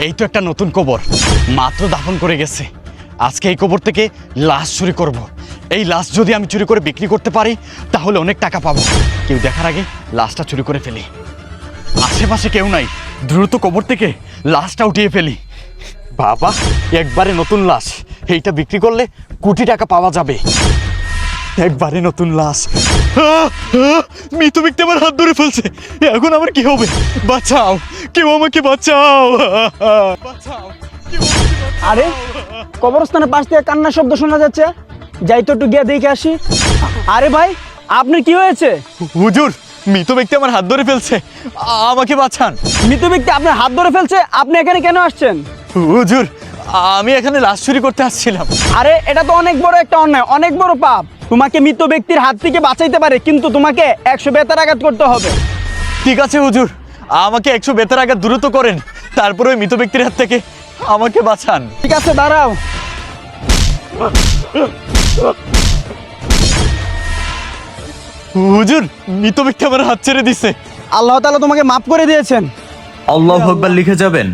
এই তো একটা নতুন কবর মাত্র দাফন করে গেছে। আজকে এই কবর থেকে লাশ চুরি করব। এই লাশ যদি আমি চুরি করে বিক্রি করতে পারি তাহলে অনেক টাকা পাবো। কেউ দেখার আগে লাশটা চুরি করে ফেলি। আশেপাশে কেউ নাই, দ্রুত কবর থেকে লাশটা উঠিয়ে ফেলি। বাবা, একবারে নতুন লাশ, এইটা বিক্রি করলে কোটি টাকা পাওয়া যাবে। একবারে নতুন লাশ। মৃত ব্যক্তি আমার হাত ধরে ফেলছে, এখন আমার কি হবে? বাঁচাও, কেউ আমাকে বাঁচাও, বাঁচাও। আরে কবরস্থানের পাশ থেকে কান্নার শব্দ শোনা যাচ্ছে, যাই তো একটু গিয়ে দেখে আসি। আরে ভাই, আপনার কি হয়েছে? হুজুর, মৃত ব্যক্তি আমার হাত ধরে ফেলছে, আমাকে বাঁচান। মৃত ব্যক্তি আপনার হাত ধরে ফেলছে, আপনি এখানে কেন আসছেন? হুজুর, আমি এখানে লাশ চুরি করতে আসছিলাম। আরে এটা তো অনেক বড় একটা অন্যায়, অনেক বড় পাপ। তোমাকে মৃত ব্যক্তির হাত থেকে বাঁচাইতে পারে, কিন্তু তোমাকে 100 বেতার আঘাত করতে হবে। ঠিক আছে হুজুর, আমাকে 100 বেতার আঘাত দ্রুত করেন, তারপরে ওই মৃত ব্যক্তির হাত থেকে আমাকে বাঁচান। ঠিক আছে, দাঁড়াও। হুজুর, মৃত ব্যক্তি আমার হাত ছেড়ে দিছে। আল্লাহ তাআলা তোমাকে মাফ করে দিয়েছেন। আল্লাহু আকবার লিখে যাবেন।